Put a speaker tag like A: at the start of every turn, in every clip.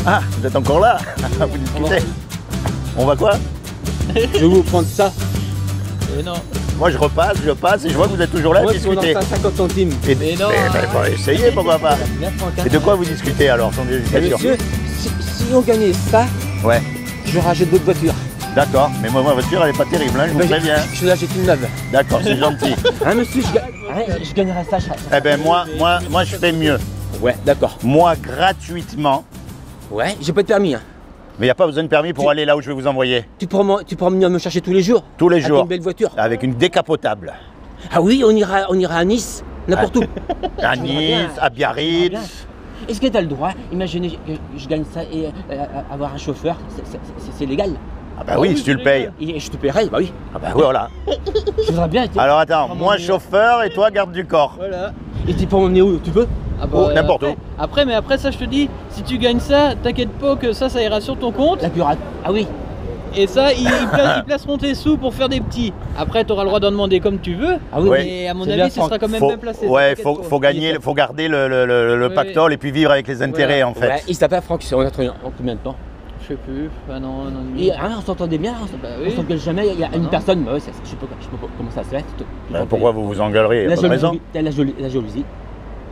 A: Ah, vous êtes encore là? Vous discutez? On va quoi?
B: Je vais vous prendre ça.
C: Mais non.
A: Moi je repasse et je vois que vous êtes toujours là à
B: Moi,
A: discuter.
B: on en 50 centimes.
C: Mais non.
A: Bon, essayez, pourquoi pas. Et de quoi vous discutez alors, sans hésitation?
B: Monsieur, si on gagnait ça,
A: Ouais,
B: je rachète d'autres voitures.
A: d'accord, mais moi ma voiture elle est pas terrible, hein, je vous préviens.
B: Je l'achète une neuve.
A: D'accord, c'est gentil.
B: Hein, monsieur, je gagnerais ça.
A: Eh ben moi je fais mieux.
B: Ouais, d'accord.
A: Moi gratuitement,
B: Ouais, j'ai pas de permis. Hein.
A: mais il n'y a pas besoin de permis pour aller là où je vais vous envoyer.
B: Tu pourras venir me chercher tous les jours.
A: Tous les
B: Avec
A: jours.
B: une belle voiture.
A: Avec une décapotable.
B: Ah oui, on ira à Nice, n'importe où.
A: À Nice, à Biarritz.
B: Est-ce que tu as le droit, imaginez que je gagne ça et avoir un chauffeur, c'est légal.
A: Ah bah oui, si tu le payes.
B: Et je te paierai, bah oui.
A: Ah bah voilà.
B: Je voudrais bien.
A: Alors attends, moi chauffeur et toi garde du corps.
C: Voilà.
B: Et tu peux m'emmener où tu veux?
C: Ah
A: Oh, n'importe où.
C: mais après ça, je te dis, si tu gagnes ça, t'inquiète pas que ça ira sur ton compte.
B: La pirate. Ah oui.
C: Et ça, ils placeront tes sous pour faire des petits. Après, tu auras le droit d'en demander comme tu veux.
B: Ah oui.
A: Ouais.
C: Mais à mon
B: C'est bien,
C: avis, ce sera quand même bien placé.
A: Ouais,
C: t'inquiète
A: faut
C: pas.
A: gagner, faut garder le
C: Ouais.
A: pactole et puis vivre avec les intérêts en fait.
B: Ouais, il s'appelle Franck, on a travaillé en combien de temps?
C: Je sais plus. Ah non, non.
B: Et, on s'entendait bien,
C: Bah
B: on
C: oui.
B: s'engueule jamais, il y a une
C: non.
B: personne, bah ouais, je sais pas comment ça se fait.
A: Ben, pourquoi vous vous engueulerez?
B: La
A: Pas de raison.
B: jalousie, la jalousie.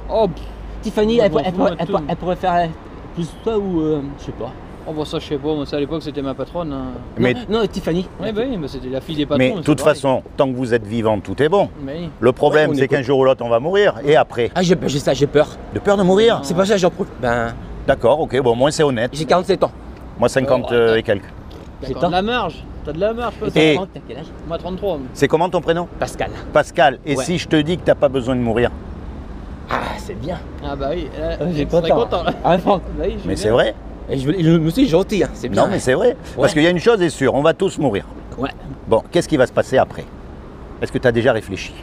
C: Oh, pff,
B: Tiffany,
C: Moi,
B: elle,
C: je m'en fous, moi, tout.
B: elle pourrait faire plus toi ou je sais pas.
C: oh bon, ça, je sais pas. Moi, ça, à l'époque, c'était ma patronne. Hein.
A: Mais,
B: Non, Tiffany.
C: Ouais, bah oui, bah, c'était la fille des patrons.
A: mais de
C: c'est
A: toute
C: pareil.
A: façon, tant que vous êtes vivant, tout est bon.
C: Mais oui.
A: Le problème,
B: Ouais, on
A: c'est
B: écoute.
A: qu'un jour ou l'autre, on va mourir. Et après?
B: Ah, j'ai ça, j'ai peur.
A: De peur de mourir?
B: C'est pas ça, j'en profite. Ben,
A: D'accord, ok, bon, moi c'est honnête.
B: j'ai 47 ans.
A: Moi 50
C: Oh,
A: et quelques.
B: J'ai
C: T'as de la marge. T'as de la marge, pas ça.
A: Et-
B: Franck, t'as quel âge?
C: Moi, 33.
A: C'est comment ton prénom?
B: Pascal.
A: Pascal. Et
B: Ouais.
A: si je te dis que t'as pas besoin de mourir?
B: Ah, c'est bien.
C: Ah bah oui.
B: J'ai
C: tu serais content.
B: Ah, Franck.
C: Bah oui, je
A: Mais
C: veux
A: c'est
C: bien.
A: vrai?
B: Et je me suis gentil, hein, c'est bien.
A: Non, mais c'est vrai. Parce qu'il y a une chose est sûre, on va tous mourir.
B: Ouais.
A: Bon, qu'est-ce qui va se passer après? Est-ce que tu as déjà réfléchi?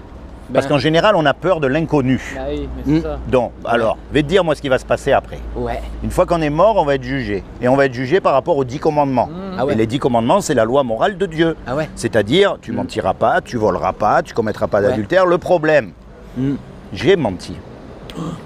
A: Parce
B: Ben,
A: qu'en général, on a peur de l'inconnu.
C: Bah oui, mais c'est ça.
A: Donc, alors, je vais te dire moi ce qui va se passer après.
B: Ouais.
A: Une fois qu'on est mort, on va être jugé. Et on va être jugé par rapport aux 10 commandements.
B: Ah ouais.
A: Et les 10 commandements, c'est la loi morale de Dieu.
B: Ah ouais.
A: C'est-à-dire, tu mentiras pas, tu voleras pas, tu commettras pas
B: Ouais.
A: d'adultère. Le problème,
B: Mm.
A: j'ai menti.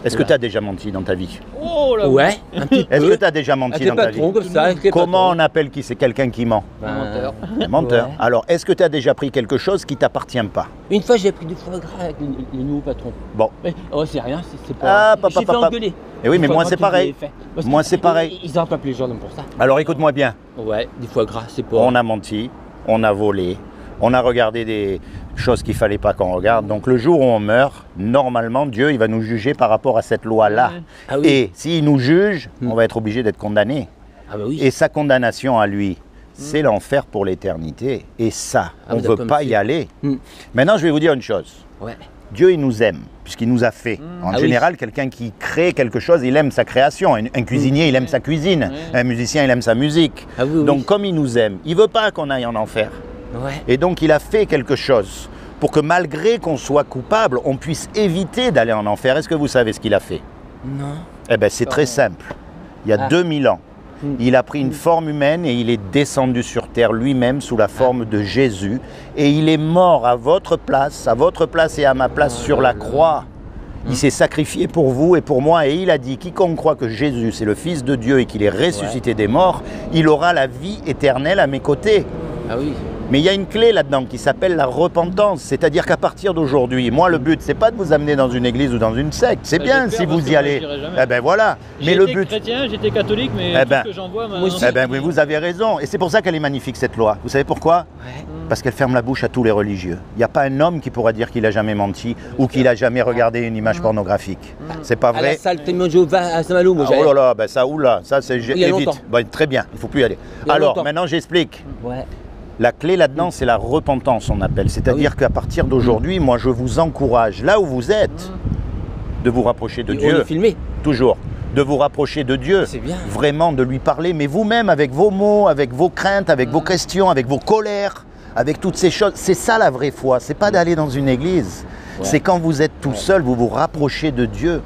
A: Est-ce que
B: Oula.
A: tu as déjà menti dans ta vie?
C: Oh là.
B: Ouais, un petit peu.
A: Est-ce que tu as déjà menti
B: Avec les
A: dans ta vie?
B: patrons comme ça, avec les
A: Comment
B: patrons.
A: on appelle qui c'est quelqu'un qui ment?
B: Ben,
C: Menteur.
A: Menteur.
B: Ouais.
A: Alors, est-ce que tu as déjà pris quelque chose qui t'appartient pas?
B: Une fois, j'ai pris du foie gras avec les nouveaux patrons.
A: Bon.
B: Mais, oh, c'est rien, c'est
A: Ah,
B: pas.
A: papa,
B: J'ai fait
A: papa.
B: engueuler.
A: Eh oui, mais
B: Du foie
A: moi,
B: gras
A: c'est
B: qu'ils avaient
A: pareil.
B: fait. Parce
A: Moi,
B: que
A: c'est pareil.
B: Ils n'en pas plus les gens pour ça.
A: Alors, écoute-moi bien.
B: Ouais, du foie gras, c'est pas.
A: On a menti, on a volé, on a regardé des choses qu'il fallait pas qu'on regarde. Donc, le jour où on meurt, normalement, Dieu, il va nous juger par rapport à cette loi-là.
C: Ouais.
B: Ah oui.
A: Et s'il nous juge,
B: Mm.
A: on va être obligé d'être condamné.
B: Ah bah oui.
A: Et sa condamnation à lui, c'est l'enfer pour l'éternité. Et ça,
B: Ah,
A: on
B: mais
A: ne veut
B: d'accord,
A: pas y
B: monsieur.
A: aller.
B: Mm.
A: Maintenant, je vais vous dire une chose.
B: Ouais.
A: Dieu, il nous aime, puisqu'il nous a fait. En
B: Ah oui.
A: général, quelqu'un qui crée quelque chose, il aime sa création. Un cuisinier, il aime sa cuisine.
C: Ouais.
A: Un musicien, il aime sa musique.
B: Ah oui, oui.
A: Donc, comme il nous aime, il veut pas qu'on aille en enfer.
B: Ouais.
A: Et donc, il a fait quelque chose pour que malgré qu'on soit coupable, on puisse éviter d'aller en enfer. Est-ce que vous savez ce qu'il a fait?
B: Non.
A: Eh bien, c'est très simple. Il y a
B: Ah.
A: 2000 ans,
B: Mm.
A: il a pris une forme humaine et il est descendu sur terre lui-même sous la forme de Jésus. Et il est mort à votre place et à ma place sur la croix. Il s'est sacrifié pour vous et pour moi et il a dit, quiconque croit que Jésus c'est le Fils de Dieu et qu'il est ressuscité des morts, il aura la vie éternelle à mes côtés.
B: Ah oui.
A: Mais il y a une clé là-dedans qui s'appelle la repentance. C'est-à-dire qu'à partir d'aujourd'hui, moi le but c'est pas de vous amener dans une église ou dans une secte. C'est
C: Bah,
A: bien
C: j'espère,
A: si
C: parce
A: vous
C: que
A: y
C: moi,
A: allez.
C: j'irai jamais.
A: Eh ben voilà. Mais le
C: J'étais
A: but.
C: chrétien, j'étais catholique, mais
A: Eh
C: tout
A: ben,
C: ce que j'en vois
B: moi aussi.
C: maintenant.
A: Eh ben oui, vous avez raison. Et c'est pour ça qu'elle est magnifique cette loi. Vous savez pourquoi?
B: Ouais.
A: Parce qu'elle ferme la bouche à tous les religieux. Il n'y a pas un homme qui pourra dire qu'il a jamais menti ou qu'il a jamais regardé une image pornographique. C'est pas
B: À la
A: vrai?
B: salle témoin de Jéhovah à Saint-Malo, moi
A: Ah,
B: j'allais.
A: oh là là, ben ça, oula, ça c'est
B: Il y a
A: évite.
B: longtemps.
A: Bon, très bien, il faut plus y aller.
B: Il y a
A: Alors,
B: longtemps.
A: maintenant j'explique.
B: Ouais.
A: La clé là-dedans, c'est la repentance, on appelle. C'est-à-dire qu'à partir d'aujourd'hui, moi, je vous encourage, là où vous êtes, de vous rapprocher de
B: Et on
A: Dieu,
B: est filmé.
A: toujours. De vous rapprocher de Dieu,
B: C'est bien.
A: vraiment de lui parler, mais vous-même, avec vos mots, avec vos craintes, avec vos questions, avec vos colères, avec toutes ces choses. C'est ça la vraie foi, c'est pas d'aller dans une église.
B: Ouais.
A: C'est quand vous êtes tout seul, vous vous rapprochez de Dieu.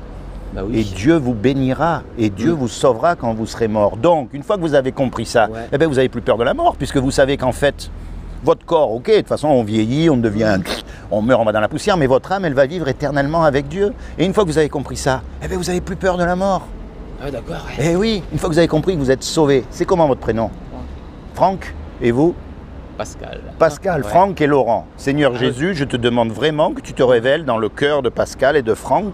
B: Bah
A: Et
B: oui.
A: Dieu vous bénira et Dieu vous sauvera quand vous serez mort. Donc, une fois que vous avez compris ça,
B: Ouais.
A: eh ben, vous n'avez plus peur de la mort, puisque vous savez qu'en fait, votre corps, ok, de toute façon, on vieillit, on devient, on meurt, on va dans la poussière, mais votre âme, elle va vivre éternellement avec Dieu. Et une fois que vous avez compris ça, eh ben, vous n'avez plus peur de la mort.
B: Ah d'accord. Ouais.
A: Eh oui, une fois que vous avez compris que vous êtes sauvé, c'est comment votre prénom? Franck. Et vous?
B: Pascal.
A: Pascal,
B: Ouais.
A: Franck et Laurent. Seigneur
B: Ah,
A: Jésus, je te demande vraiment que tu te révèles dans le cœur de Pascal et de Franck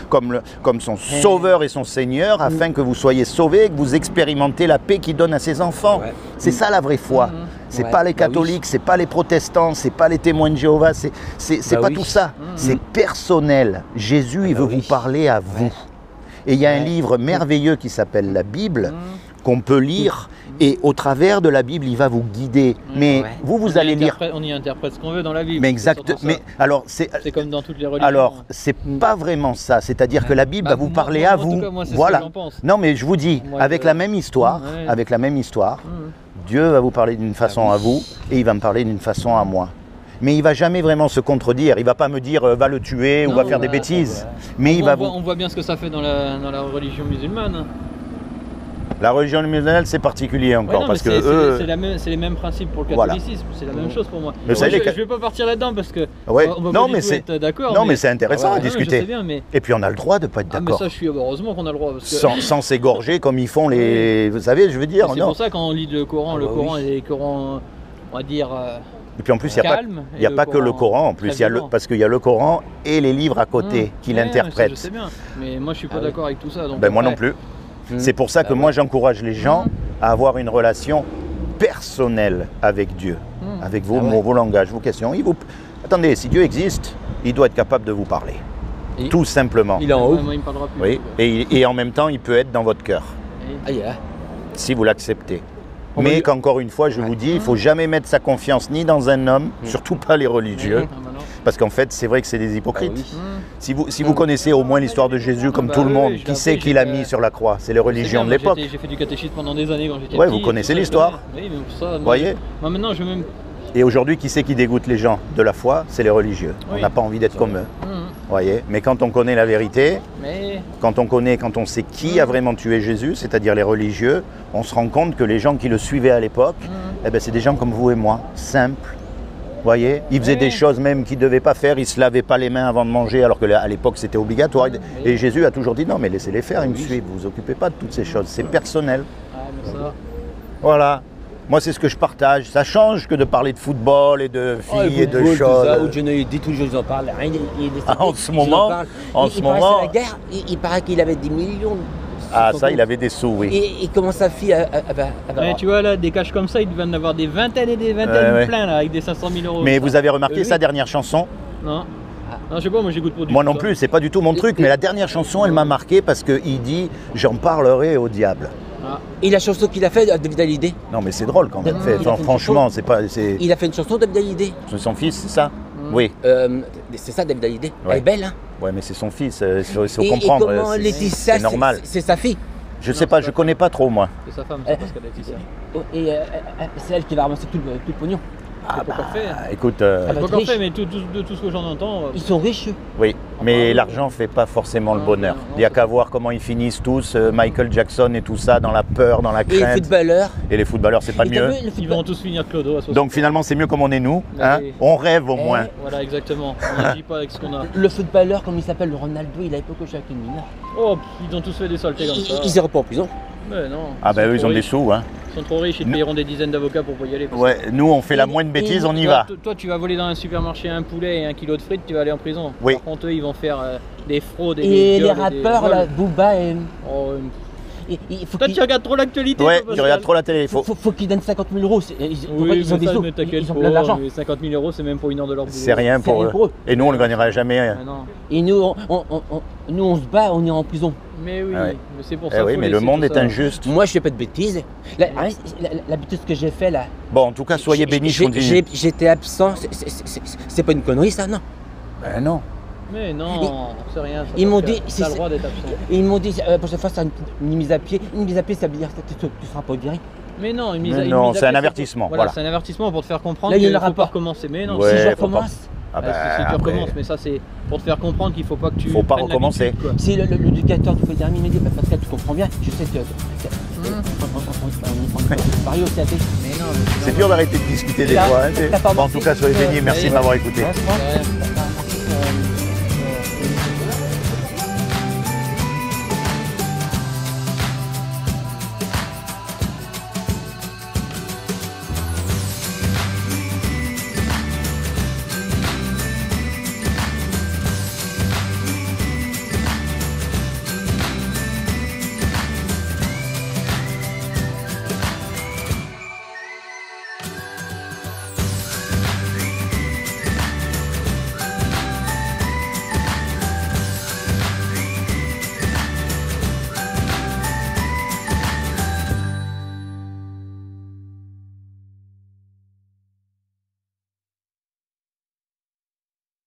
A: comme son sauveur et son Seigneur, afin que vous soyez sauvés et que vous expérimentez la paix qu'il donne à ses enfants.
B: Ouais.
A: C'est ça la vraie foi. C'est
B: Ouais.
A: pas les
B: Bah oui.
A: catholiques, c'est pas les protestants, c'est pas les témoins de Jéhovah, c'est
B: Bah
A: pas
B: oui.
A: tout ça. C'est personnel. Jésus, il
B: bah
A: veut
B: oui.
A: vous parler à vous.
B: Ouais.
A: Et il y a un
B: Ouais.
A: livre merveilleux qui s'appelle la Bible, qu'on peut lire, et au travers de la Bible, il va vous guider. Mais
B: Ouais.
A: vous allez lire.
C: On y interprète ce qu'on veut dans la Bible.
A: Mais
C: c'est
A: exact.
C: surtout ça.
A: Mais alors, c'est
C: comme dans toutes les religions.
A: alors, c'est pas vraiment ça. C'est-à-dire que la Bible
C: Bah,
A: va vous
C: moi-
A: parler
C: moi,
A: à
C: en tout
A: vous.
C: cas, moi, c'est ce
A: Voilà.
C: que j'en pense.
A: Non, mais je vous dis,
C: Moi,
A: avec la même histoire,
C: Ouais.
A: avec la même histoire, Dieu va vous parler d'une façon à vous, et il va me parler d'une façon à moi. Mais il va jamais vraiment se contredire. Il va pas me dire va le tuer ou
C: Non,
A: va faire des
C: bah,
A: bêtises. Mais il va vous.
C: On voit bien ce que ça fait dans la religion musulmane.
A: La religion musulmane, c'est particulier
C: Ouais,
A: encore
C: non,
A: parce
C: mais
A: que eux.
C: c'est les mêmes principes pour le
A: Voilà.
C: catholicisme. C'est la même chose pour moi.
A: Mais vous savez,
C: je vais pas partir là-dedans parce que
A: Ouais.
C: on va
A: Non,
C: pas
A: mais
C: du tout
A: c'est-
C: être d'accord.
A: Non, mais c'est intéressant
C: Ah ouais,
A: à
C: non, mais
A: discuter.
C: Je sais bien, mais
A: Et puis on a le droit de pas être
C: mais
A: d'accord.
C: ça, je suis heureusement qu'on a le droit parce que
A: Sans s'égorger comme ils font les. Vous savez, je veux dire.
C: c'est
A: Non.
C: pour ça quand on lit le Coran,
B: Ah
C: le
B: bah
C: Coran
B: oui.
C: est des Corans, on va dire
A: Et puis en plus, il n'y a pas,
C: calme.
A: il y a pas que le Coran. En plus, il y a parce qu'il y a le Coran et les livres à côté qui
C: Ouais,
A: l'interprètent.
C: Je sais bien, mais moi je suis pas
B: Ah oui.
C: d'accord avec tout ça. Donc
A: Ben, moi non
C: après-
A: plus. C'est pour ça que moi j'encourage les gens à avoir une relation personnelle avec Dieu, avec vos
B: Ah ouais.
A: mots, vos langages, vos questions. Attendez, si Dieu existe, il doit être capable de vous parler.
B: Et-
A: Tout simplement.
B: Il est en haut.
C: Ouais, moi, il me parlera plus.
A: Oui. Et en même temps, il peut être dans votre cœur,
B: Ah, il est là.
A: si vous l'acceptez.
B: On va
A: Mais
B: lui-
A: qu'encore une fois, je vous dis, il ne faut jamais mettre sa confiance ni dans un homme, surtout pas les religieux,
C: Ah, bah non.
A: parce qu'en fait, c'est vrai que c'est des hypocrites.
B: Ah oui.
A: Si vous connaissez au moins l'histoire de Jésus comme
C: Bah
A: tout le
C: oui,
A: monde,
C: je
A: qui
C: l'ai
A: c'est
C: appris,
A: qui l'a
C: j'étais-
A: mis sur la croix? C'est les religions de
C: C'est bien,
A: l'époque.
C: moi, j'ai fait du catéchisme pendant des années quand j'étais
A: Ouais,
C: petit.
A: vous connaissez
C: tout ça,
A: l'histoire.
C: je connais. Oui, mais pour ça, moi,
A: Voyez.
C: moi maintenant je veux même.
A: Et aujourd'hui, qui c'est qui dégoûte les gens de la foi? C'est les religieux. On
C: Oui.
A: n'a pas envie d'être comme eux.
C: Hum,
A: Voyez. Mais quand on connaît la vérité,
C: Mais
A: quand on sait qui a vraiment tué Jésus, c'est-à-dire les religieux, on se rend compte que les gens qui le suivaient à l'époque, eh ben, c'est des gens comme vous et moi, simples. Voyez, ils faisaient
C: Oui.
A: des choses même qu'ils ne devaient pas faire, ils ne se lavaient pas les mains avant de manger, alors qu'à l'époque c'était obligatoire. Et Jésus a toujours dit non, mais laissez-les faire, ils me suivent, vous vous occupez pas de toutes ces choses, c'est personnel.
C: ah, mais ça.
A: Voilà. Moi, c'est ce que je partage. Ça change que de parler de football et de
B: Oh, le
A: filles et de
B: football, tout
A: choses.
B: ça, où Johnny dit tous les jours ils en parlent. Rien, il est décédé,
A: En ce
B: ils
A: moment,
B: en parlent.
A: en
B: il
A: ce
B: paraît
A: moment-
B: c'est la guerre, il paraît qu'il avait des millions.
A: Ah,
B: sur
A: ça,
B: son
A: il avait des sous, oui.
B: Et comment sa fille a
C: Ouais, tu vois là, des caches comme ça, il devait en avoir des vingtaines et des vingtaines
A: Ouais.
C: plein là, avec des 500 000 euros.
A: Mais vous avez remarqué
C: Oui.
A: sa dernière chanson?
C: Non. Non, je sais pas, moi j'écoute pas du
A: Moi
C: tout
A: non
C: ça.
A: plus, c'est pas du tout mon truc, mais la dernière chanson, elle m'a marqué parce qu'il dit « J'en parlerai au diable
C: Ah.
B: Et la chanson qu'il a fait, David Hallyday. ».
A: Non, mais c'est drôle quand même.
B: Il a fait une
A: Franchement, c'est pas, c'est
B: Il a fait une chanson, David Hallyday.
A: son fils, c'est ça? Oui.
B: C'est ça, David Hallyday.
A: Ouais.
B: Elle est belle, hein.
A: Ouais, mais c'est son fils, il faut
B: Et
A: comprendre.
B: comment Laetitia,
A: c'est normal.
B: c'est sa fille.
A: Je sais pas, je connais pas trop, moi.
C: C'est sa femme, ça, parce qu'elle est ici.
B: Et c'est elle qui va ramasser tout le pognon.
A: Ah
C: pas encore fait, hein.
A: écoute,
C: C'est
B: va
C: pas
B: être
C: encore
B: riche.
C: fait, mais de tout ce que j'en entends.
B: Ils sont riches.
A: oui, mais l'argent fait pas forcément le
C: Non,
A: bonheur.
C: non,
A: Il y a qu'à voir comment ils finissent tous, Michael Jackson et tout ça, dans la peur, dans la
B: Et les
A: crainte.
B: footballeurs.
A: Et les footballeurs, c'est pas
B: Et t'as
A: mieux.
B: vu, le
C: Ils
B: football-
C: vont tous finir Clodo à 60.
A: Donc finalement, c'est mieux comme on est nous.
C: Mais
A: Hein,
C: oui.
A: on rêve au moins.
C: Voilà, exactement. On n'agit pas avec ce qu'on a.
B: Le footballeur, comme il s'appelle, le Ronaldo, il a époqué avec une mineure.
C: Oh, pff, ils ont tous fait des saletés comme ça.
B: Ils iront pas en prison.
C: Mais non.
A: Ah ben eux, ils
C: sont
A: ont
C: trop
A: des
C: riches.
A: sous. Hein.
C: Ils sont trop riches, ils te payeront des dizaines d'avocats pour pas y aller. parce
A: Ouais, nous, on fait la moindre
B: Et-
A: bêtise, on y
C: que-
A: va.
C: Toi, tu vas voler dans un supermarché un poulet et un kilo de frites, tu vas aller en prison.
A: Oui.
C: Par contre, eux, ils vont faire des fraudes et
B: Et
C: des
B: les
C: viols et des
B: rappeurs,
C: vols.
B: là, Booba, et,
C: Oh,
B: il faut
C: toi,
B: qu'ils
C: tu regardes trop l'actualité.
A: Ouais,
C: toi,
A: tu
C: Pascal.
A: regardes trop la télé.
B: faut qu'ils donnent 50 000 euros. Ils ont
C: Oui,
B: des
C: mais ça,
B: sous,
C: ne t'inquiète
B: ils ont
C: pas,
B: plein d'argent.
C: mais 50 000 euros, c'est même pour une heure de leur boulot.
A: C'est rien
B: C'est rien
A: pour
B: pour
A: eux.
B: eux.
A: Et nous, on ne le gagnera jamais.
C: Ah, non.
B: Et nous, on se bat, on ira en prison.
C: Mais oui,
A: Ah ouais.
C: mais c'est pour
A: Eh
C: ça.
A: oui,
C: faut
A: mais le
C: laisser
A: monde
C: tout
A: est
C: ça.
A: injuste.
B: Moi, je fais pas de bêtises. La bêtise que j'ai fait là.
A: Bon, en tout cas, soyez bénis, je continue.
B: J'étais absent. C'est pas une connerie, ça, non.
A: Ben non.
C: Mais non, c'est rien. ça,
B: Ils m'ont
C: Pascal.
B: dit,
C: T'as
B: si
C: le
B: c'est-
C: droit d'être absent.
B: Et ils m'ont dit, pour cette fois, c'est une mise à pied. Une mise à pied, ça veut dire que tu seras pas viré.
C: Mais non, une
A: Mais
C: mise à- une
A: non,
C: mise à
A: c'est un
C: pied,
A: avertissement,
C: Voilà,
A: voilà.
C: c'est un avertissement pour te faire comprendre
B: Là, il y a
C: qu'il
B: le
C: ne faut pas
B: rapport.
C: recommencer. Mais non,
A: Ouais,
B: Si je
A: faut pas-
B: recommence,
A: Ah
C: si tu
A: après,
C: recommences, mais ça c'est pour te faire comprendre qu'il faut pas que tu.
A: Faut pas
C: prennes
A: recommencer.
C: l'habitude, quoi.
B: si l'éducateur du dernier il m'a dit, Pascal, tu comprends bien, je sais que. On est pareil au CAP.
C: Mais non, mais
A: c'est dur d'arrêter de discuter des
B: Là,
A: fois. Hein,
B: la
A: bon, en tout cas, soyez bénis. Merci de m'avoir écouté.
C: Ouais.